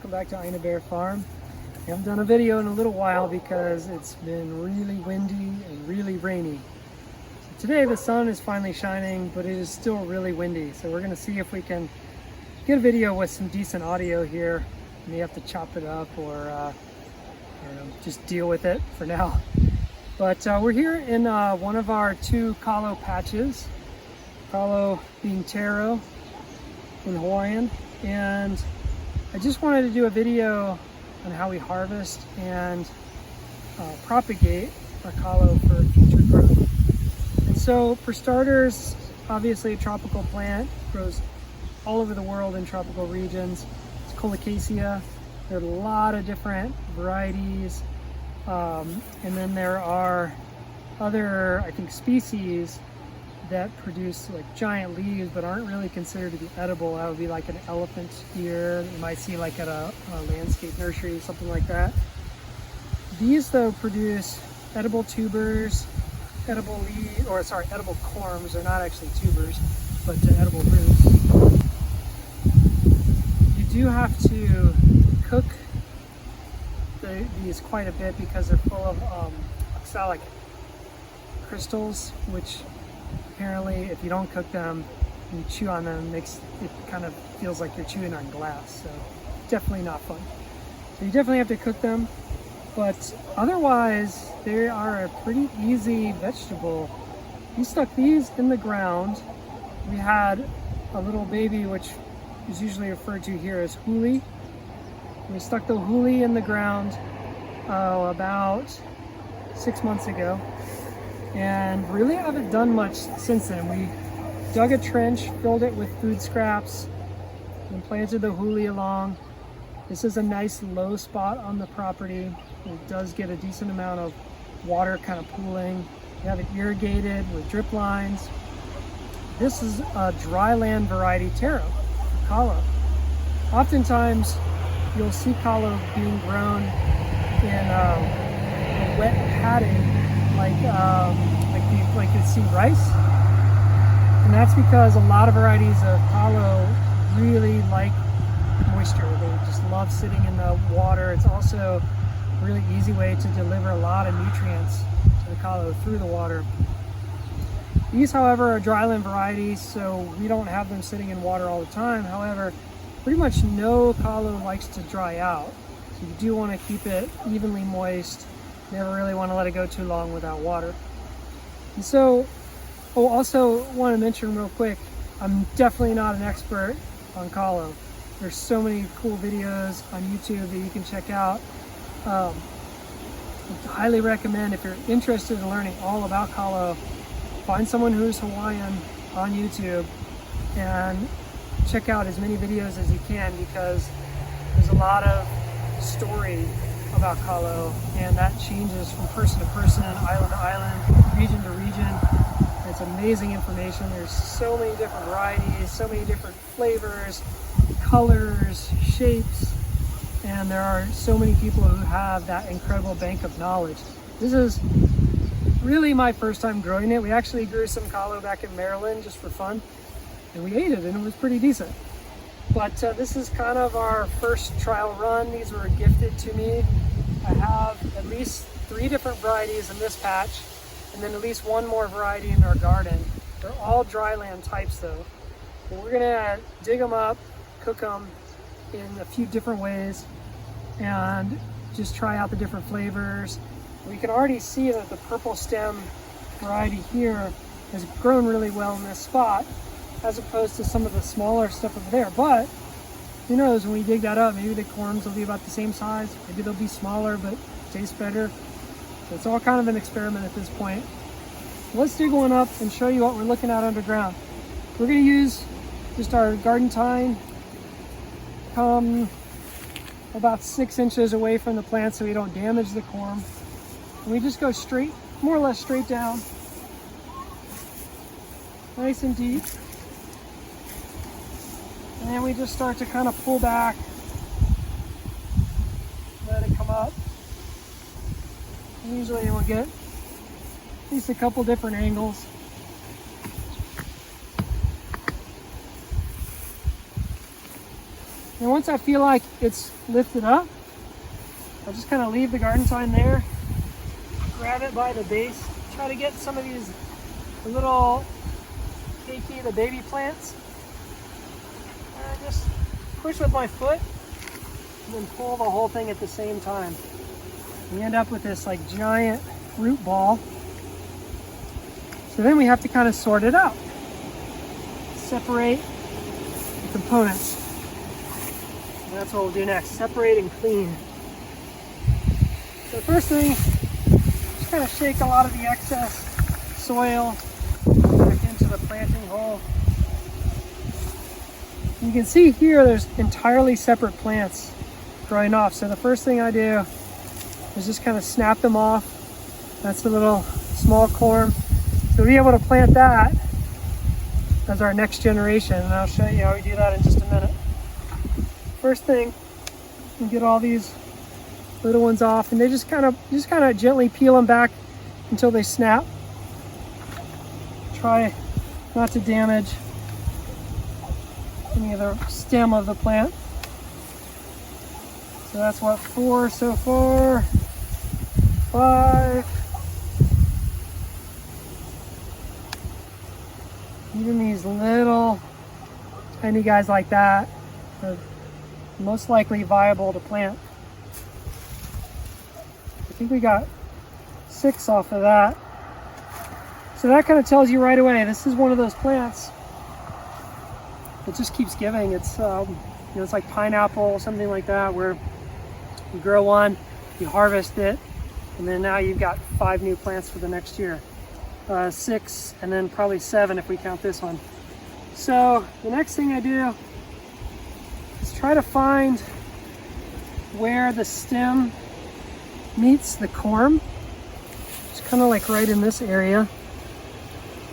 welcome back to Aina Bear Farm. I haven't done a video in a little while because it's been really windy and really rainy. So today the sun is finally shining, but it is still really windy. So we're going to see if we can get a video with some decent audio here. We may have to chop it up or I don't know, just deal with it for now. But we're here in one of our two Kalo patches. Kalo being Taro in Hawaiian, and I just wanted to do a video on how we harvest and propagate our Kalo for future growth. And so for starters, obviously a tropical plant, grows all over the world in tropical regions. It's colocasia. There are a lot of different varieties, and then there are other, I think, species that produce like giant leaves but aren't really considered to be edible. That would be like an elephant ear that you might see like at a landscape nursery, something like that. These though produce edible tubers, edible leaves, or sorry, edible corms. They're not actually tubers, but edible roots. You do have to cook these quite a bit because they're full of oxalic crystals, which apparently if you don't cook them and you chew on them, it kind of feels like you're chewing on glass. So definitely not fun. So you definitely have to cook them, but otherwise they are a pretty easy vegetable. We stuck these in the ground. We had a little baby, which is usually referred to here as huli. We stuck the huli in the ground about 6 months ago, and really haven't done much since then. We dug a trench, filled it with food scraps, and planted the huli along. This is a nice low spot on the property. It does get a decent amount of water kind of pooling. We have it irrigated with drip lines. This is a dry land variety Taro, Kalo. Oftentimes you'll see Kalo being grown in a wet padding, like you see rice, and that's because a lot of varieties of Kalo really like moisture. They just love sitting in the water. It's also a really easy way to deliver a lot of nutrients to the Kalo through the water. These, however, are dryland varieties, so we don't have them sitting in water all the time. However, pretty much no Kalo likes to dry out, so you do want to keep it evenly moist. Never really want to let it go too long without water. And so, also want to mention real quick, I'm definitely not an expert on Kalo. There's so many cool videos on YouTube that you can check out. I highly recommend, if you're interested in learning all about Kalo, find someone who's Hawaiian on YouTube and check out as many videos as you can, because there's a lot of story about Kalo, and that changes from person to person, island to island, region to region. It's amazing information. There's so many different varieties, so many different flavors, colors, shapes, and there are so many people who have that incredible bank of knowledge. This is really my first time growing it. We actually grew some Kalo back in Maryland just for fun, and we ate it and it was pretty decent. But this is kind of our first trial run. These were gifted to me. I have at least 3 different varieties in this patch, and then at least 1 more variety in our garden. They're all dryland types though. But we're gonna dig them up, cook them in a few different ways, and just try out the different flavors. We can already see that the purple stem variety here has grown really well in this spot, as opposed to some of the smaller stuff over there. But who knows, when we dig that up, maybe the corms will be about the same size, maybe they'll be smaller but taste better. So it's all kind of an experiment at this point. Let's dig one up and show you what we're looking at underground. We're going to use just our garden tine, come about 6 inches away from the plant so we don't damage the corm. And we just go straight, more or less straight down, nice and deep. And then we just start to kind of pull back, let it come up. And usually we'll get at least a couple different angles. And once I feel like it's lifted up, I'll just kind of leave the garden sign there, grab it by the base, try to get some of these little keiki, the baby plants, and just push with my foot and then pull the whole thing at the same time. We end up with this like giant root ball. So then we have to kind of sort it out, separate the components. And that's what we'll do next, separate and clean. So the first thing, just kind of shake a lot of the excess soil back into the planting hole. You can see here there's entirely separate plants growing off. So the first thing I do is just kind of snap them off. That's the little small corm. So we'll be able to plant that as our next generation, and I'll show you how we do that in just a minute. First thing, you get all these little ones off, and they just kind of gently peel them back until they snap. Try not to damage any of the stem of the plant. So that's what, 4 so far, 5. Even these little tiny guys like that are most likely viable to plant. I think we got 6 off of that. So that kind of tells you right away, this is one of those plants that just keeps giving. It's it's like pineapple, something like that, where you grow one, you harvest it, and then now you've got 5 new plants for the next year. 6, and then probably 7 if we count this one. So the next thing I do is try to find where the stem meets the corm. It's kind of like right in this area.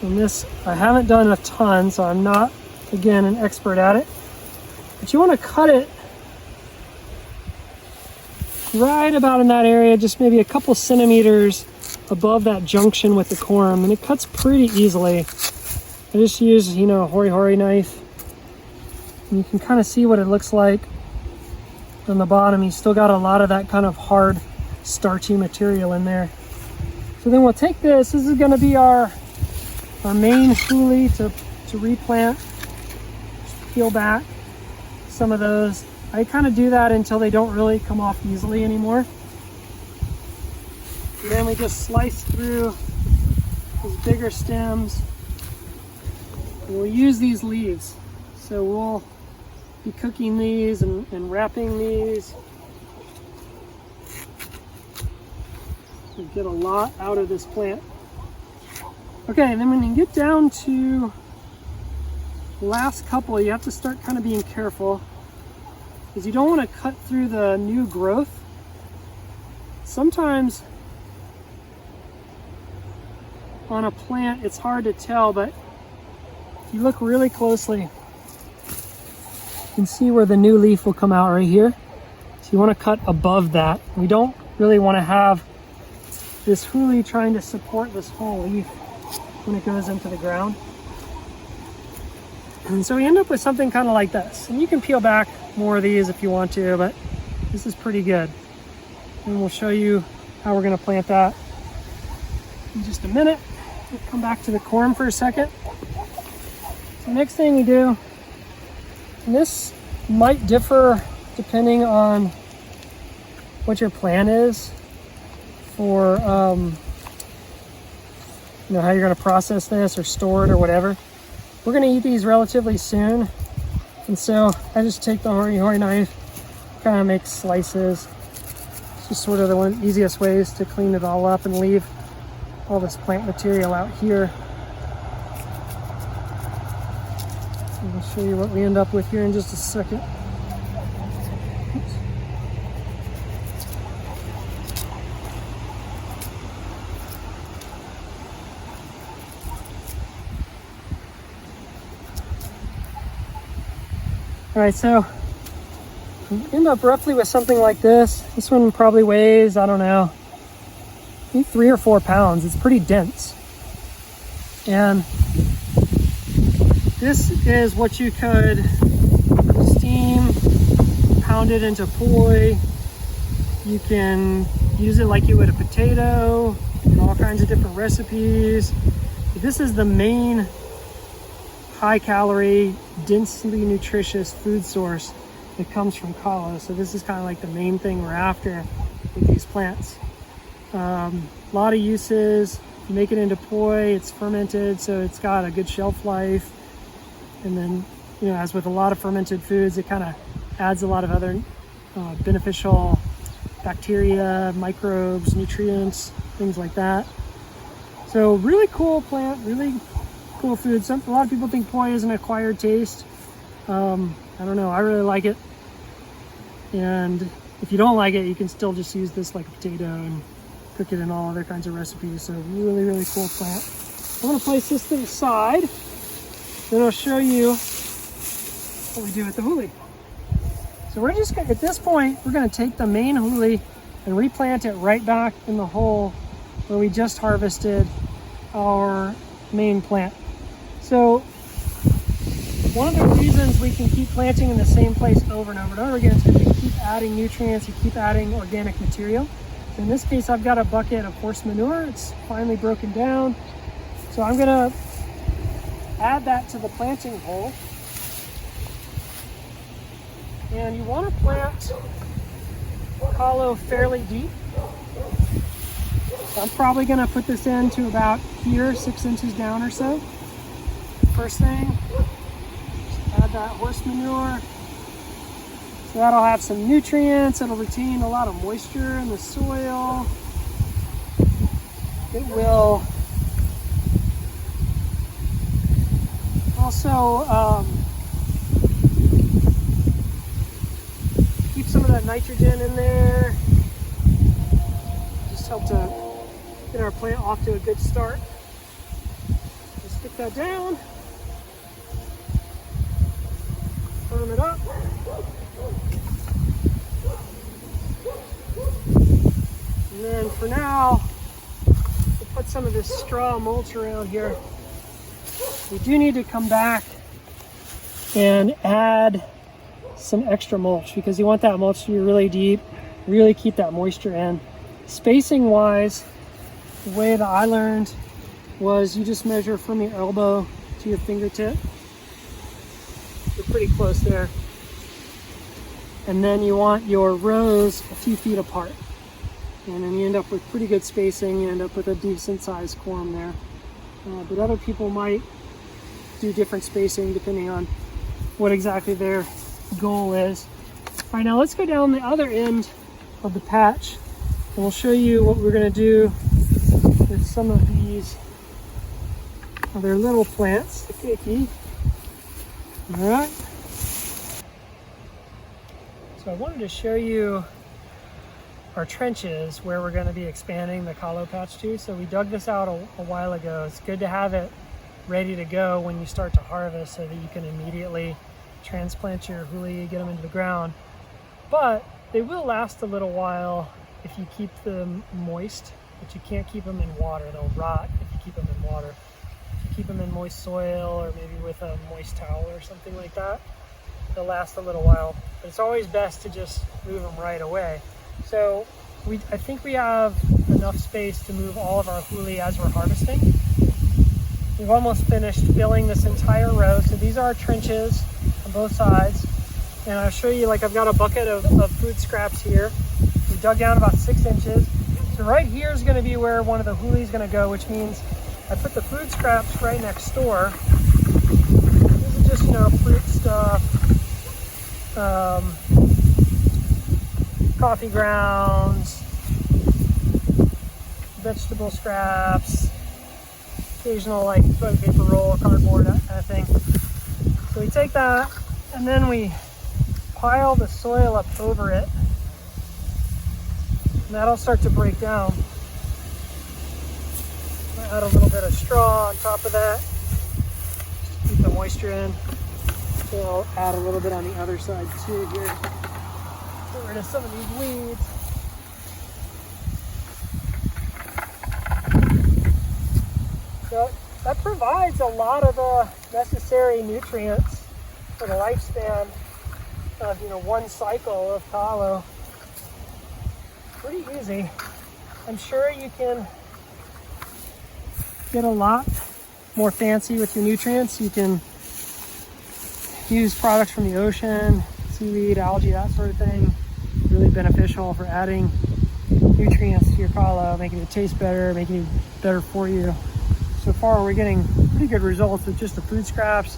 And this, I haven't done a ton, so I'm not, again, an expert at it. But you want to cut it right about in that area, just maybe a couple centimeters above that junction with the corm, and it cuts pretty easily. I just use, a hori knife, and you can kind of see what it looks like on the bottom. You still got a lot of that kind of hard, starchy material in there. So then we'll take this. This is going to be our main huli to replant. Just peel back some of those. I kind of do that until they don't really come off easily anymore. And then we just slice through these bigger stems. And we'll use these leaves. So we'll be cooking these and wrapping these. We get a lot out of this plant. Okay, and then when you get down to the last couple, you have to start kind of being careful, because you don't want to cut through the new growth. Sometimes on a plant it's hard to tell, but if you look really closely, you can see where the new leaf will come out right here. So you want to cut above that. We don't really want to have this huli trying to support this whole leaf when it goes into the ground. And so we end up with something kind of like this. And you can peel back more of these if you want to, but this is pretty good. And we'll show you how we're going to plant that in just a minute. We'll come back to the corm for a second. The next thing we do, and this might differ depending on what your plan is for how you're going to process this or store it or whatever. We're going to eat these relatively soon, and so I just take the hori knife, kind of make slices. It's just sort of the easiest ways to clean it all up and leave all this plant material out here. I'll show you what we end up with here in just a second. Oops. All right, so we end up roughly with something like this. This one probably weighs, I don't know, maybe 3 or 4 pounds. It's pretty dense. And this is what you could steam pound it into poi. You can use it like you would a potato in all kinds of different recipes. This is the main high calorie, densely nutritious food source that comes from kalo. So this is kind of like the main thing we're after with these plants. A lot of uses. You make it into poi, it's fermented, so it's got a good shelf life. And then, you know, as with a lot of fermented foods, it kind of adds a lot of other beneficial bacteria, microbes, nutrients, things like that. So really cool plant, really cool food. A lot of people think poi is an acquired taste. I don't know, I really like it. And if you don't like it, you can still just use this like a potato and cook it in all other kinds of recipes. So really, really cool plant. I'm gonna place this to the side. Then I'll show you what we do with the huli. So we're just gonna, at this point, we're gonna take the main huli and replant it right back in the hole where we just harvested our main plant. So one of the reasons we can keep planting in the same place over and over and over again is because you keep adding nutrients, you keep adding organic material. So in this case, I've got a bucket of horse manure. It's finally broken down. So I'm gonna add that to the planting hole. And you want to plant kalo fairly deep. So I'm probably going to put this in to about here, 6 inches down or so. First thing, just add that horse manure. So that'll have some nutrients. It'll retain a lot of moisture in the soil. It will also keep some of that nitrogen in there. Just help to get our plant off to a good start. Just stick that down. Firm it up. And then for now, we'll put some of this straw mulch around here. We do need to come back and add some extra mulch because you want that mulch to be really deep, really keep that moisture in. Spacing wise, the way that I learned was you just measure from your elbow to your fingertip. You're pretty close there. And then you want your rows a few feet apart. And then you end up with pretty good spacing. You end up with a decent sized corm there. But other people might do different spacing depending on what exactly their goal is. All right, now let's go down the other end of the patch and we'll show you what we're going to do with some of these other little plants, the keiki. All right. So I wanted to show you our trenches where we're going to be expanding the kalo patch to. So we dug this out a while ago. It's good to have it ready to go when you start to harvest so that you can immediately transplant your huli, get them into the ground. But they will last a little while if you keep them moist, but you can't keep them in water. They'll rot if you keep them in water. If you keep them in moist soil or maybe with a moist towel or something like that, they'll last a little while. But it's always best to just move them right away. So I think we have enough space to move all of our huli as we're harvesting. We've almost finished filling this entire row. So these are our trenches on both sides. And I'll show you, like I've got a bucket of food scraps here. We dug down about 6 inches. So right here is going to be where one of the huli is going to go, which means I put the food scraps right next door. This is just, you know, fruit stuff, coffee grounds, vegetable scraps, occasional like toilet paper roll, cardboard, that kind of thing. So we take that and then we pile the soil up over it. And that'll start to break down. Add a little bit of straw on top of that. Just keep the moisture in. So I'll add a little bit on the other side too here. Get rid of some of these weeds. So that provides a lot of the necessary nutrients for the lifespan of, you know, one cycle of Kalo. Pretty easy. I'm sure you can get a lot more fancy with your nutrients. You can use products from the ocean, seaweed, algae, that sort of thing. Really beneficial for adding nutrients to your Kalo, making it taste better, making it better for you. So far we're getting pretty good results with just the food scraps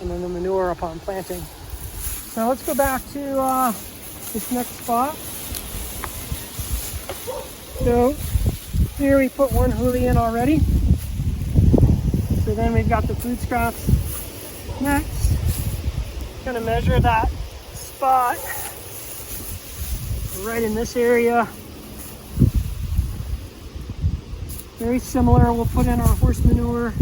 and then the manure upon planting. Now let's go back to this next spot. So here we put one huli in already. So then we've got the food scraps next. Gonna measure that spot right in this area. Very similar, we'll put in our horse manure.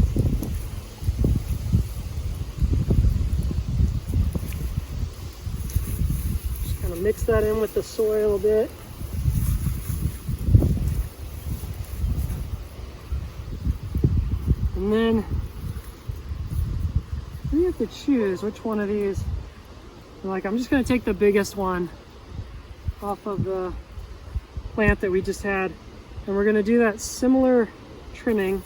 Just kind of mix that in with the soil a bit. And then we have to choose which one of these. Like, I'm just gonna take the biggest one off of the plant that we just had. And we're gonna do that similar trimming.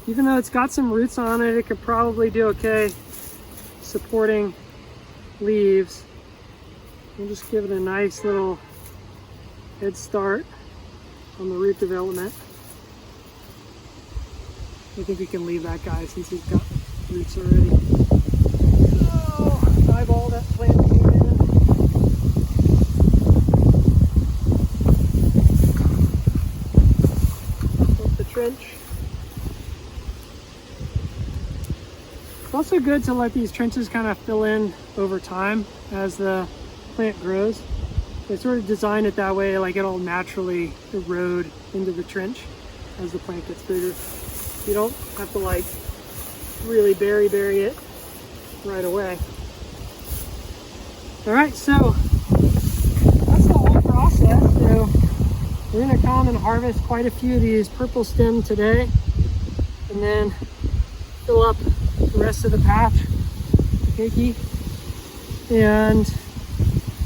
Even though it's got some roots on it, it could probably do okay supporting leaves. We'll just give it a nice little head start on the root development. I think we can leave that guy since he's got roots already. So, eyeball that plant came in. Trench. It's also good to let these trenches kind of fill in over time as the plant grows. They sort of design it that way, like it'll naturally erode into the trench as the plant gets bigger. You don't have to like really bury it right away. All right, so that's the whole process. So we're gonna come and harvest quite a few of these purple stem today, and then fill up the rest of the patch, cakey, and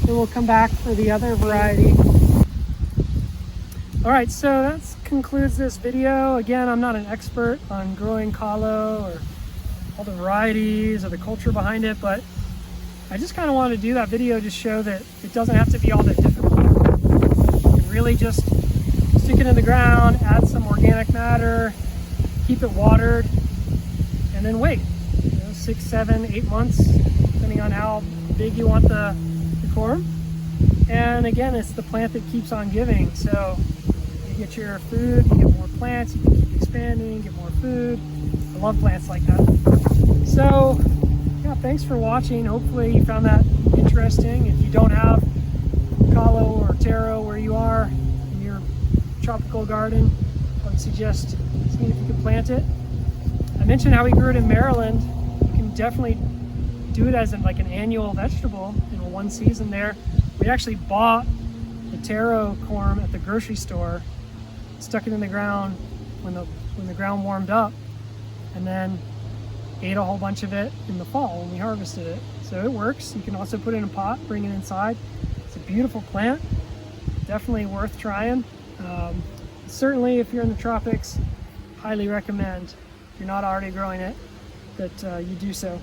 then we'll come back for the other variety. All right, so that concludes this video. Again, I'm not an expert on growing Kalo or all the varieties or the culture behind it, but I just kind of wanted to do that video to show that it doesn't have to be all that difficult. You can really just stick it in the ground, add some organic matter, keep it watered, and then wait, 6, 7, 8 months, depending on how big you want the corm. And again, it's the plant that keeps on giving. So you get your food, you get more plants, you can keep expanding, get more food. I love plants like that. So yeah, thanks for watching. Hopefully you found that interesting. If you don't have Kalo or Taro where you are in your tropical garden, I would suggest seeing if you can plant it. I mentioned how we grew it in Maryland. You can definitely do it as like an annual vegetable, one season there. We actually bought the Taro corm at the grocery store, stuck it in the ground when the ground warmed up, and then ate a whole bunch of it in the fall when we harvested it. So it works. You can also put it in a pot, bring it inside. It's a beautiful plant, definitely worth trying. Certainly if you're in the tropics, highly recommend, if you're not already growing it, that you do so.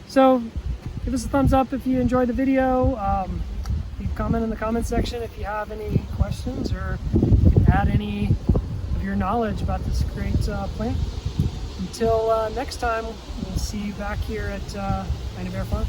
So give us a thumbs up if you enjoyed the video. You can comment in the comment section if you have any questions, or you can add any of your knowledge about this great plant. Until next time, we'll see you back here at Bear Farm.